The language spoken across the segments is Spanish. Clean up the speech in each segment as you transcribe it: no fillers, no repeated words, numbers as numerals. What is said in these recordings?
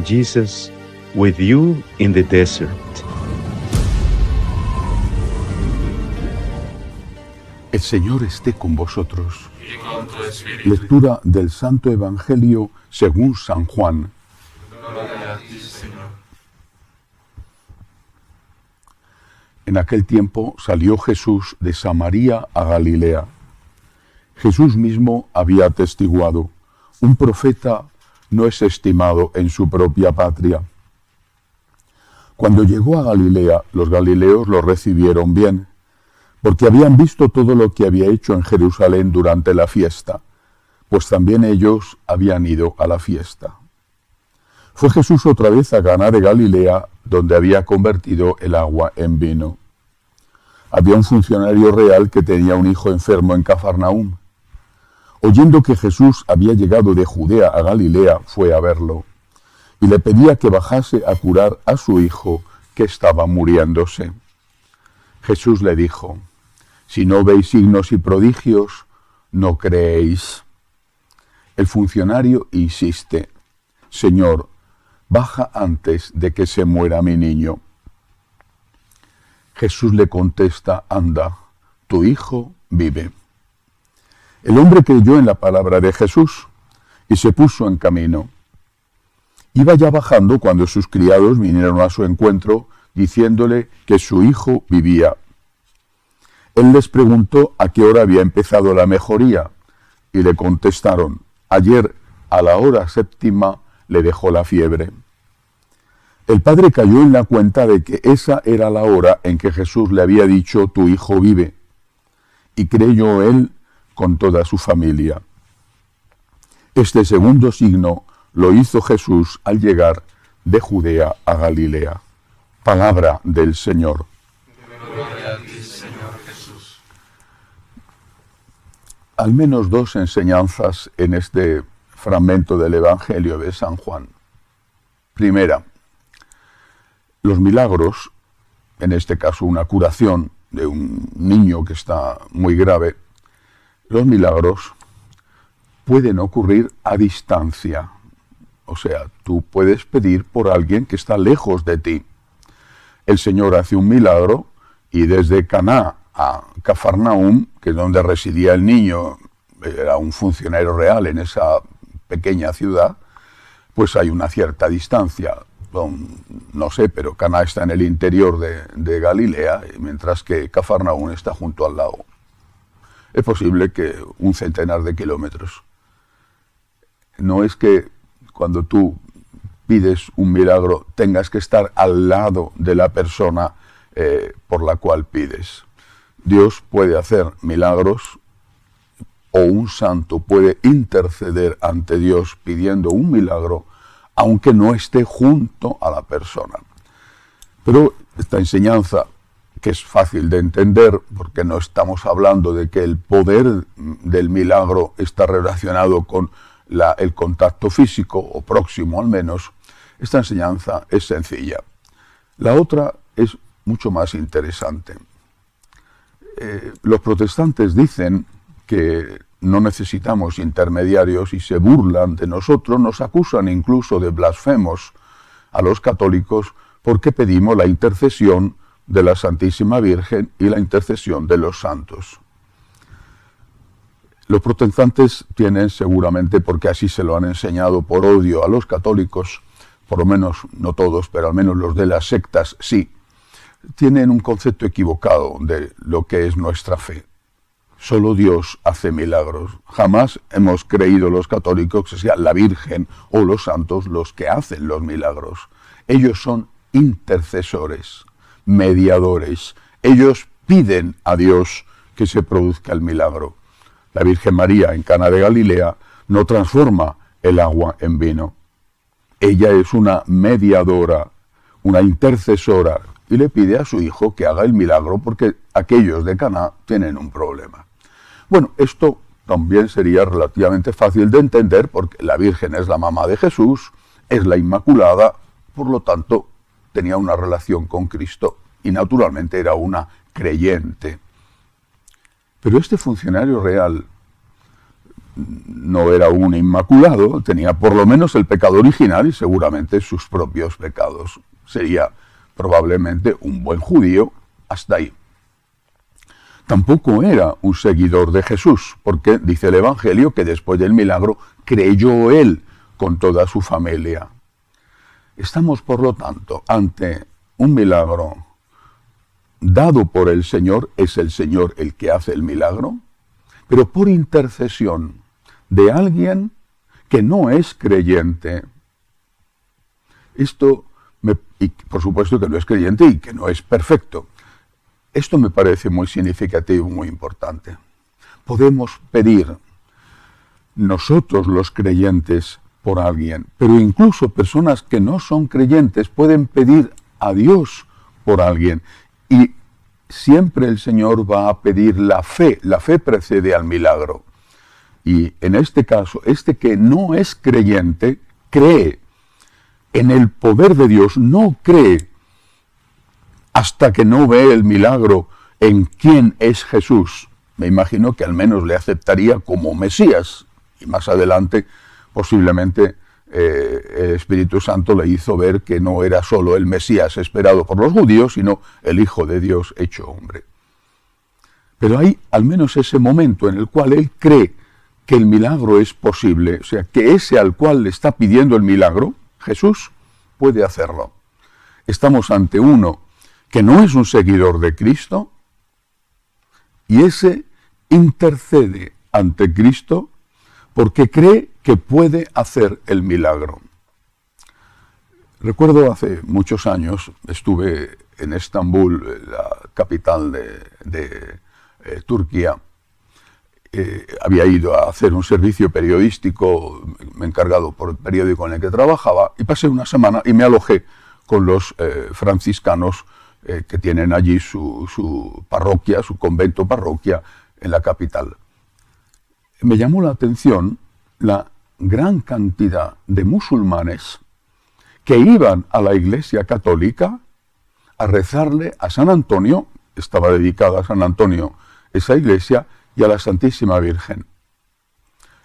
Jesus with you in the desert. El Señor esté con vosotros. Y con tu espíritu. Lectura del Santo Evangelio según San Juan. Gloria a ti, Señor. En aquel tiempo salió Jesús de Samaria a Galilea. Jesús mismo había atestiguado: un profeta no es estimado en su propia patria. Cuando llegó a Galilea, los galileos lo recibieron bien, porque habían visto todo lo que había hecho en Jerusalén durante la fiesta, pues también ellos habían ido a la fiesta. Fue Jesús otra vez a Caná de Galilea, donde había convertido el agua en vino. Había un funcionario real que tenía un hijo enfermo en Cafarnaúm. Oyendo que Jesús había llegado de Judea a Galilea, fue a verlo, y le pedía que bajase a curar a su hijo, que estaba muriéndose. Jesús le dijo: si no veis signos y prodigios, no creéis. El funcionario insiste: Señor, baja antes de que se muera mi niño. Jesús le contesta: anda, tu hijo vive. El hombre creyó en la palabra de Jesús y se puso en camino. Iba ya bajando cuando sus criados vinieron a su encuentro, diciéndole que su hijo vivía. Él les preguntó a qué hora había empezado la mejoría, y le contestaron: ayer a la hora 7 le dejó la fiebre. El padre cayó en la cuenta de que esa era la hora en que Jesús le había dicho: tu hijo vive, y creyó él con toda su familia. Este segundo signo lo hizo Jesús al llegar de Judea a Galilea. Palabra del Señor. Gloria a ti, Señor Jesús. Al menos dos enseñanzas en este fragmento del Evangelio de San Juan. Primera, los milagros, en este caso una curación de un niño que está muy grave, los milagros pueden ocurrir a distancia. O sea, tú puedes pedir por alguien que está lejos de ti. El Señor hace un milagro y desde Caná a Cafarnaúm, que es donde residía el niño, era un funcionario real en esa pequeña ciudad, pues hay una cierta distancia. No sé, pero Caná está en el interior de Galilea, mientras que Cafarnaúm está junto al lago. Es posible que un centenar de kilómetros. No es que cuando tú pides un milagro tengas que estar al lado de la persona por la cual pides. Dios puede hacer milagros, o un santo puede interceder ante Dios pidiendo un milagro, aunque no esté junto a la persona. Pero esta enseñanza, que es fácil de entender, porque no estamos hablando de que el poder del milagro está relacionado con el contacto físico, o próximo al menos, esta enseñanza es sencilla. La otra es mucho más interesante. Los protestantes dicen que no necesitamos intermediarios y se burlan de nosotros, nos acusan incluso de blasfemos a los católicos porque pedimos la intercesión de la Santísima Virgen y la intercesión de los santos. Los protestantes tienen seguramente, porque así se lo han enseñado por odio a los católicos, por lo menos no todos, pero al menos los de las sectas sí, tienen un concepto equivocado de lo que es nuestra fe. Solo Dios hace milagros. Jamás hemos creído los católicos que sea la Virgen o los santos los que hacen los milagros. Ellos son intercesores, mediadores. Ellos piden a Dios que se produzca el milagro. La Virgen María en Caná de Galilea no transforma el agua en vino. Ella es una mediadora, una intercesora, y le pide a su hijo que haga el milagro porque aquellos de Caná tienen un problema. Bueno, esto también sería relativamente fácil de entender porque la Virgen es la mamá de Jesús, es la Inmaculada, por lo tanto tenía una relación con Cristo y naturalmente era una creyente. Pero este funcionario real no era un inmaculado, tenía por lo menos el pecado original y seguramente sus propios pecados. Sería probablemente un buen judío hasta ahí. Tampoco era un seguidor de Jesús, porque dice el Evangelio que después del milagro creyó él con toda su familia. Estamos, por lo tanto, ante un milagro dado por el Señor, es el Señor el que hace el milagro, pero por intercesión de alguien que no es creyente. Y por supuesto que no es creyente y que no es perfecto. Esto me parece muy significativo, muy importante. Podemos pedir nosotros los creyentes por alguien, pero incluso personas que no son creyentes pueden pedir a Dios por alguien. Y siempre el Señor va a pedir la fe. La fe precede al milagro. Y en este caso, este que no es creyente, cree en el poder de Dios, no cree hasta que no ve el milagro en quién es Jesús. Me imagino que al menos le aceptaría como Mesías. Y más adelante, posiblemente, el Espíritu Santo le hizo ver que no era solo el Mesías esperado por los judíos, sino el Hijo de Dios hecho hombre. Pero hay al menos ese momento en el cual él cree que el milagro es posible, o sea, que ese al cual le está pidiendo el milagro, Jesús, puede hacerlo. Estamos ante uno que no es un seguidor de Cristo, y ese intercede ante Cristo porque cree que puede hacer el milagro. Recuerdo hace muchos años, estuve en Estambul, la capital de Turquía. Había ido a hacer un servicio periodístico, me he encargado por el periódico en el que trabajaba, y pasé una semana y me alojé con los franciscanos que tienen allí su parroquia, su convento parroquia en la capital. Me llamó la atención la gran cantidad de musulmanes que iban a la Iglesia Católica a rezarle a San Antonio, estaba dedicada a San Antonio esa iglesia, y a la Santísima Virgen.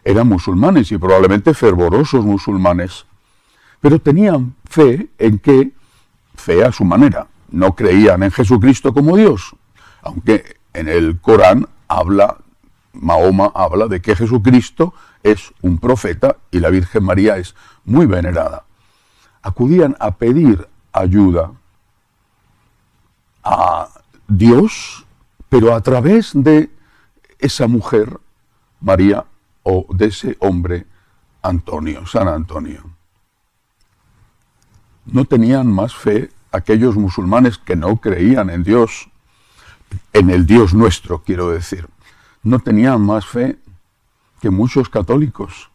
Eran musulmanes y probablemente fervorosos musulmanes, pero tenían fe fe a su manera. No creían en Jesucristo como Dios, aunque en el Corán Mahoma habla de que Jesucristo es un profeta y la Virgen María es muy venerada. Acudían a pedir ayuda a Dios, pero a través de esa mujer, María, o de ese hombre, Antonio, San Antonio. No tenían más fe aquellos musulmanes que no creían en Dios, en el Dios nuestro, quiero decir. No tenían más fe que muchos católicos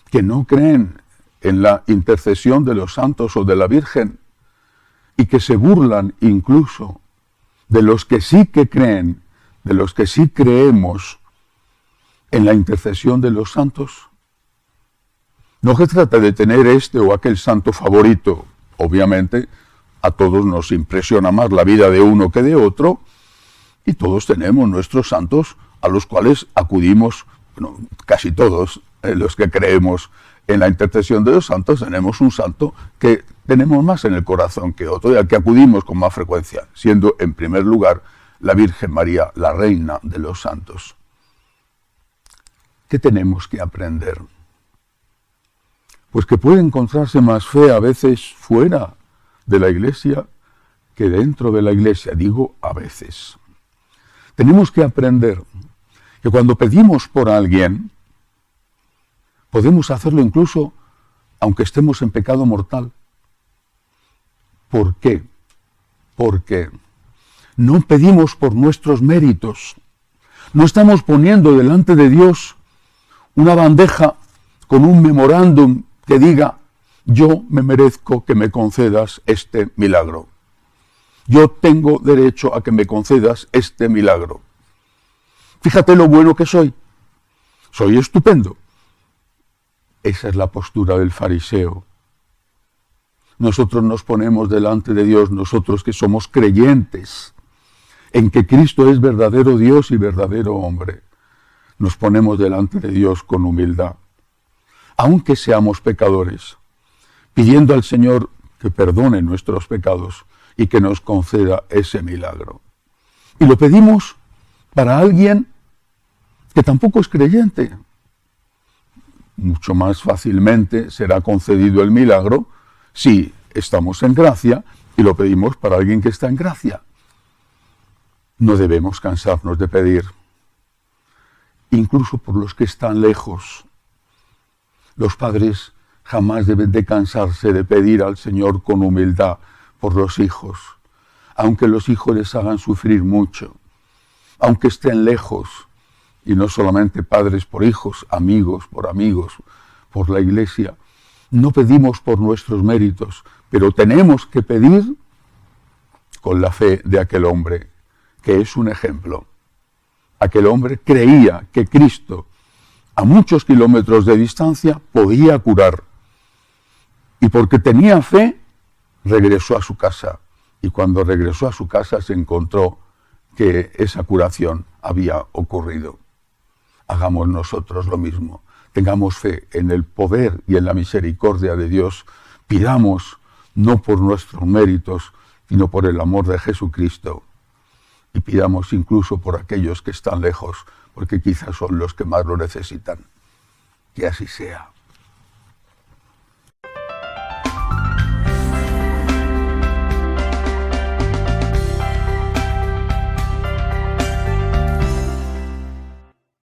que no creen en la intercesión de los santos o de la Virgen y que se burlan incluso de los que sí que creen, de los que sí creemos en la intercesión de los santos. No se trata de tener este o aquel santo favorito. Obviamente, a todos nos impresiona más la vida de uno que de otro, y todos tenemos nuestros santos a los cuales acudimos, bueno, casi todos los que creemos en la intercesión de los santos, tenemos un santo que tenemos más en el corazón que otro, y al que acudimos con más frecuencia, siendo en primer lugar la Virgen María, la reina de los santos. ¿Qué tenemos que aprender? Pues que puede encontrarse más fe a veces fuera de la Iglesia que dentro de la Iglesia, digo a veces. Tenemos que aprender que cuando pedimos por alguien, podemos hacerlo incluso aunque estemos en pecado mortal. ¿Por qué? Porque no pedimos por nuestros méritos. No estamos poniendo delante de Dios una bandeja con un memorándum que diga: yo me merezco que me concedas este milagro. Yo tengo derecho a que me concedas este milagro. Fíjate lo bueno que soy. Soy estupendo. Esa es la postura del fariseo. Nosotros nos ponemos delante de Dios, nosotros que somos creyentes en que Cristo es verdadero Dios y verdadero hombre. nos ponemos delante de Dios con humildad, aunque seamos pecadores, pidiendo al Señor que perdone nuestros pecados y que nos conceda ese milagro. Y lo pedimos para alguien que tampoco es creyente. Mucho más fácilmente será concedido el milagro si estamos en gracia y lo pedimos para alguien que está en gracia. No debemos cansarnos de pedir, incluso por los que están lejos. Los padres jamás deben de cansarse de pedir al Señor con humildad por los hijos, aunque los hijos les hagan sufrir mucho, aunque estén lejos, y no solamente padres por hijos, amigos, por la Iglesia. No pedimos por nuestros méritos, pero tenemos que pedir con la fe de aquel hombre, que es un ejemplo. Aquel hombre creía que Cristo, a muchos kilómetros de distancia, podía curar. Y porque tenía fe, regresó a su casa. Y cuando regresó a su casa se encontró que esa curación había ocurrido. Hagamos nosotros lo mismo. Tengamos fe en el poder y en la misericordia de Dios. Pidamos no por nuestros méritos, sino por el amor de Jesucristo. Y pidamos incluso por aquellos que están lejos, porque quizás son los que más lo necesitan. Que así sea.